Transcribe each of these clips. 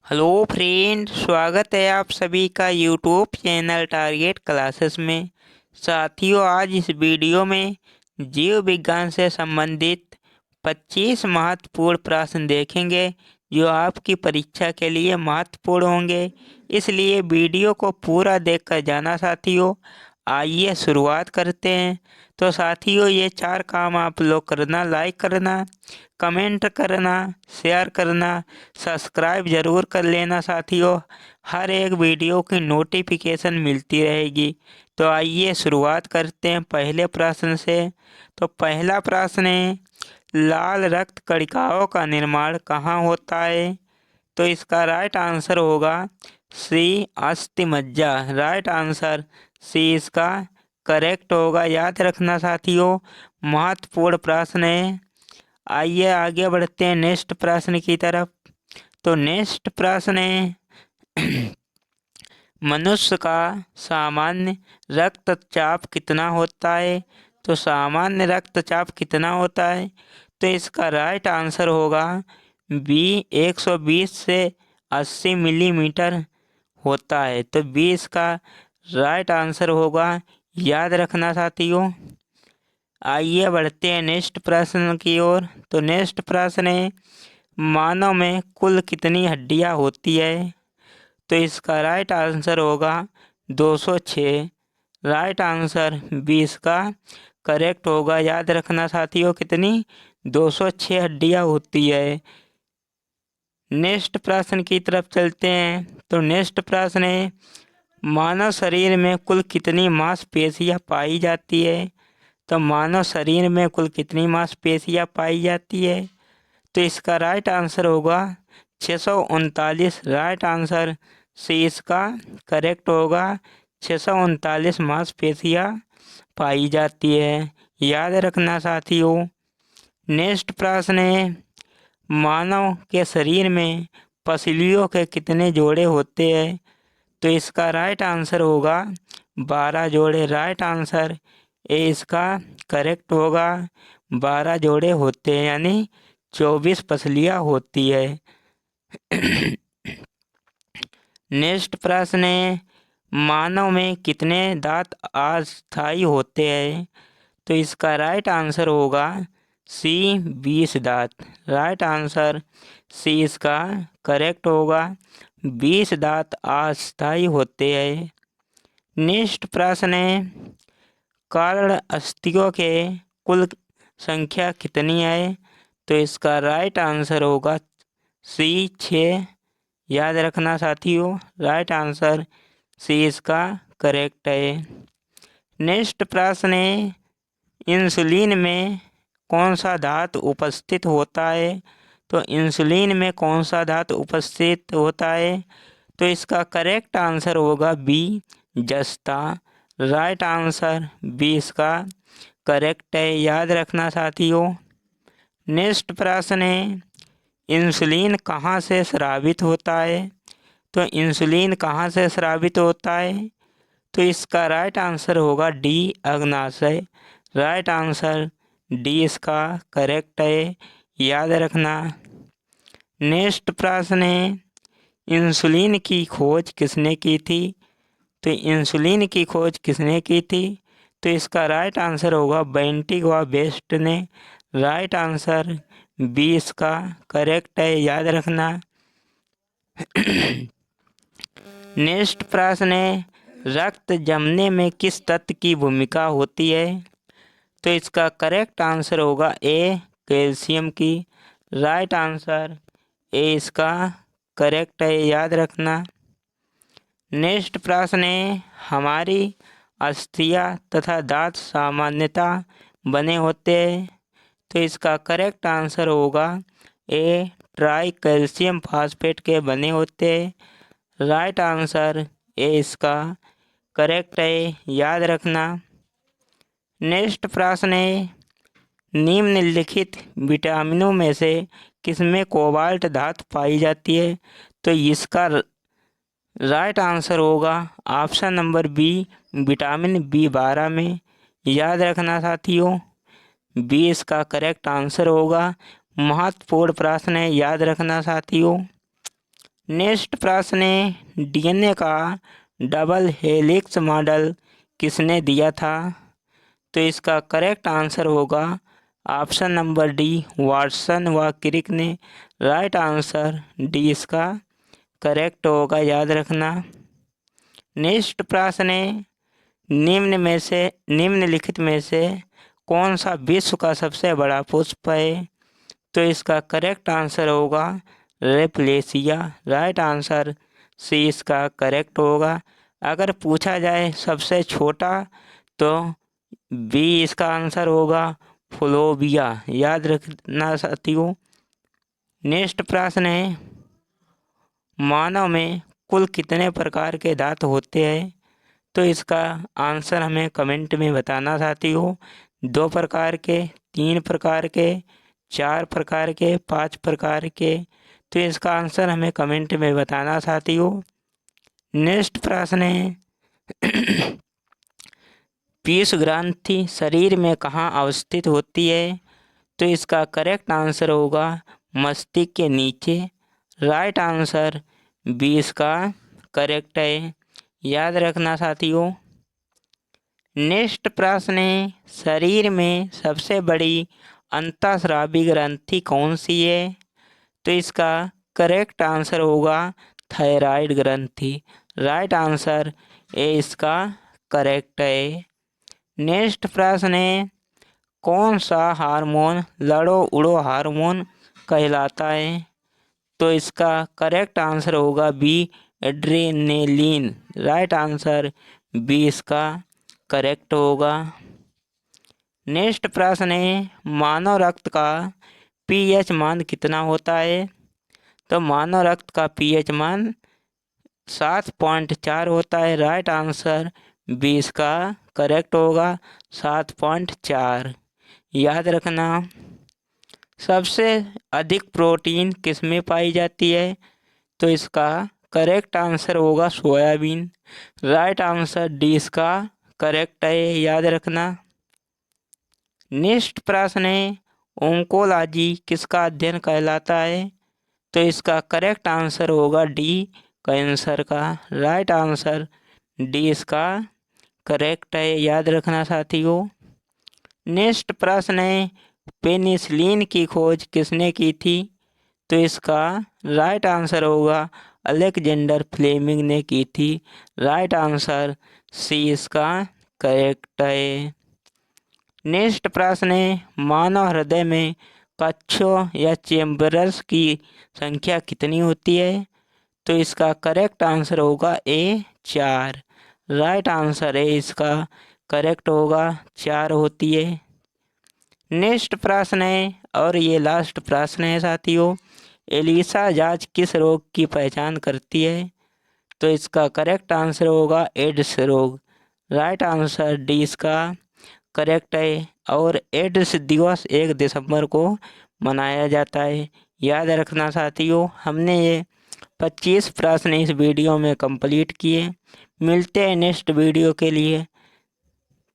Hello friend, स्वागत है आप सभी का यूट्यूब चैनल टारगेट क्लासेस में। साथियों, आज इस वीडियो में जीव विज्ञान से संबंधित 25 महत्वपूर्ण प्रश्न देखेंगे जो आपकी परीक्षा के लिए महत्वपूर्ण होंगे। इसलिए वीडियो को पूरा देखकर जाना साथियों। आइए शुरुआत करते हैं। तो साथियों, ये 4 काम आप लोग करना: लाइक करना, कमेंट करना, शेयर करना, सब्सक्राइब ज़रूर कर लेना साथियों। हर एक वीडियो की नोटिफिकेशन मिलती रहेगी। तो आइए शुरुआत करते हैं पहले प्रश्न से। तो पहला प्रश्न है, लाल रक्त कणिकाओं का निर्माण कहाँ होता है? तो इसका राइट आंसर होगा सी, अस्थि मज्जा। राइट आंसर सी इसका करेक्ट होगा। याद रखना साथियों, महत्वपूर्ण प्रश्न है। आइए आगे बढ़ते हैं नेक्स्ट प्रश्न की तरफ। तो नेक्स्ट प्रश्न है, मनुष्य का सामान्य रक्तचाप कितना होता है? तो सामान्य रक्तचाप कितना होता है? तो इसका राइट आंसर होगा बी, 120 से 80 मिलीमीटर होता है। तो बी इसका राइट आंसर होगा। याद रखना साथियों। आइए बढ़ते हैं नेक्स्ट प्रश्न की ओर। तो नेक्स्ट प्रश्न है, मानव में कुल कितनी हड्डियां होती है? तो इसका राइट आंसर होगा 206। राइट आंसर 20 का करेक्ट होगा। याद रखना साथियों, कितनी? 206 हड्डियां होती है। नेक्स्ट प्रश्न की तरफ चलते हैं। तो नेक्स्ट प्रश्न है, मानव शरीर में कुल कितनी मांसपेशियां पाई जाती है? तो मानव शरीर में कुल कितनी मांसपेशियां पाई जाती है? तो इसका राइट आंसर होगा 639। राइट आंसर सी इसका करेक्ट होगा। 639 मांसपेशियां पाई जाती है। याद रखना साथियों। नेक्स्ट प्रश्न है, मानव के शरीर में पसलियों के कितने जोड़े होते हैं? तो इसका राइट आंसर होगा 12 जोड़े। राइट आंसर ए इसका करेक्ट होगा। 12 जोड़े होते हैं, यानी 24 पसलियां होती है। नेक्स्ट प्रश्न है, मानव में कितने दांत अस्थायी होते हैं? तो इसका राइट आंसर होगा सी, 20 दांत। राइट आंसर सी इसका करेक्ट होगा। 20 दांत अस्थायी होते हैं। नेक्स्ट प्रश्न है, कर्ण अस्थियों के कुल संख्या कितनी है? तो इसका राइट आंसर होगा सी, 6। याद रखना साथियों, राइट आंसर सी इसका करेक्ट है। नेक्स्ट प्रश्न है, इंसुलिन में कौन सा धातु उपस्थित होता है? तो इंसुलिन में कौन सा धातु उपस्थित होता है? तो इसका करेक्ट आंसर होगा बी, जस्ता। राइट आंसर बी इसका करेक्ट है। याद रखना साथियों। नेक्स्ट प्रश्न है, इंसुलिन कहाँ से स्रावित होता है? तो इंसुलिन कहाँ से स्रावित होता है? तो इसका राइट आंसर होगा डी, अग्नाशय। राइट आंसर डी इसका करेक्ट है। याद रखना। नेक्स्ट प्रश्न है, इंसुलिन की खोज किसने की थी? तो इंसुलिन की खोज किसने की थी? तो इसका राइट आंसर होगा बेंटिक व बेस्ट ने। राइट आंसर बी इसका करेक्ट है। याद रखना। नेक्स्ट प्रश्न है, रक्त जमने में किस तत्व की भूमिका होती है? तो इसका करेक्ट आंसर होगा ए, कैल्शियम की। राइट आंसर ए इसका करेक्ट है। याद रखना। नेक्स्ट प्रश्न है, हमारी अस्थियां तथा दांत सामान्यतः बने होते हैं। तो इसका करेक्ट आंसर होगा ए, ट्राई कैल्शियम फास्फेट के बने होते हैं। राइट आंसर ए इसका करेक्ट है। याद रखना। नेक्स्ट प्रश्न है, निम्नलिखित विटामिनों में से किसमें कोबाल्ट धातु पाई जाती है? तो इसका राइट आंसर होगा option number B, vitamin B 12 में। याद रखना साथियों, बी इसका करेक्ट आंसर होगा। महत्वपूर्ण प्रश्न है, याद रखना साथियों। नेक्स्ट प्रश्न है, डीएनए का डबल हेलिक्स मॉडल किसने दिया था? तो इसका करेक्ट आंसर होगा ऑप्शन नंबर डी, वाटसन व क्रिक ने। राइट आंसर डी इसका करेक्ट होगा, याद रखना। नेक्स्ट प्रश्न है, निम्नलिखित में से कौन सा विश्व का सबसे बड़ा पुष्प है? तो इसका करेक्ट आंसर होगा रेपलेसिया। राइट आंसर सी इसका करेक्ट होगा। अगर पूछा जाए सबसे छोटा तो बी इसका आंसर होगा फ्लोबिया, याद रखना साथियों। नेक्स्ट प्रश्न है, मानव में कुल कितने प्रकार के दांत होते हैं? तो इसका आंसर हमें कमेंट में बताना साथियों। 2 प्रकार के, 3 प्रकार के, 4 प्रकार के, 5 प्रकार के। तो इसका आंसर हमें कमेंट में बताना साथियों। नेक्स्ट प्रश्न है, पीयूष ग्रंथि शरीर में कहाँ अवस्थित होती है? तो इसका करेक्ट आंसर होगा मस्तिष्क के नीचे। राइट आंसर बी इसका करेक्ट है, याद रखना साथियों। नेक्स्ट प्रश्न है, शरीर में सबसे बड़ी अंतःस्रावी ग्रंथि कौन सी है? तो इसका करेक्ट आंसर होगा थायराइड ग्रंथि। राइट आंसर ए इसका करेक्ट है। नेक्स्ट प्रश्न है, कौन सा हार्मोन लड़ो उड़ो हार्मोन कहलाता है? तो इसका करेक्ट आंसर होगा B, adrenaline. Right answer B इसका करेक्ट होगा। नेक्स्ट प्रश्न है, मानव रक्त का पीएच मान कितना होता है? तो मानव रक्त का पीएच मान 7.4 होता है। राइट आंसर बी इसका करेक्ट होगा, 7.4, याद रखना। सबसे अधिक प्रोटीन किस में पाई जाती है? तो इसका करेक्ट आंसर होगा सोयाबीन। राइट आंसर डी इसका करेक्ट है, याद रखना। नेक्स्ट प्रश्न है, ओंकोलॉजी किसका अध्ययन कहलाता है? तो इसका करेक्ट आंसर होगा डी, कैंसर का। राइट आंसर डी इसका करेक्ट है, याद रखना साथियों। नेक्स्ट प्रश्न है, पेनिसिलिन की खोज किसने की थी? तो इसका राइट आंसर होगा अलेक्जेंडर फ्लेमिंग ने की थी। राइट आंसर सी इसका करेक्ट है। नेक्स्ट प्रश्न है, मानव हृदय में कक्षों या चेम्बर्स की संख्या कितनी होती है? तो इसका करेक्ट आंसर होगा ए, 4। राइट आंसर है इसका करेक्ट होगा, 4 होती है। नेक्स्ट प्रश्न है और ये लास्ट प्रश्न है साथियों, एलिसा जांच किस रोग की पहचान करती है? तो इसका करेक्ट आंसर होगा एड्स रोग। राइट आंसर डी इसका करेक्ट है। और एड्स दिवस 1 दिसंबर को मनाया जाता है, याद रखना साथियों। हमने ये 25 प्रश्न इस वीडियो में कंप्लीट किए। मिलते हैं नेक्स्ट वीडियो के लिए,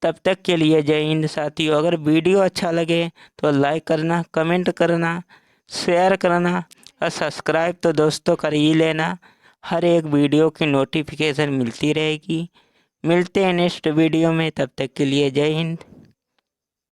तब तक के लिए जय हिंद साथियों। अगर वीडियो अच्छा लगे तो लाइक करना, कमेंट करना, शेयर करना और सब्सक्राइब तो दोस्तों कर ही लेना। हर एक वीडियो की नोटिफिकेशन मिलती रहेगी। मिलते हैं नेक्स्ट वीडियो में, तब तक के लिए जय हिंद।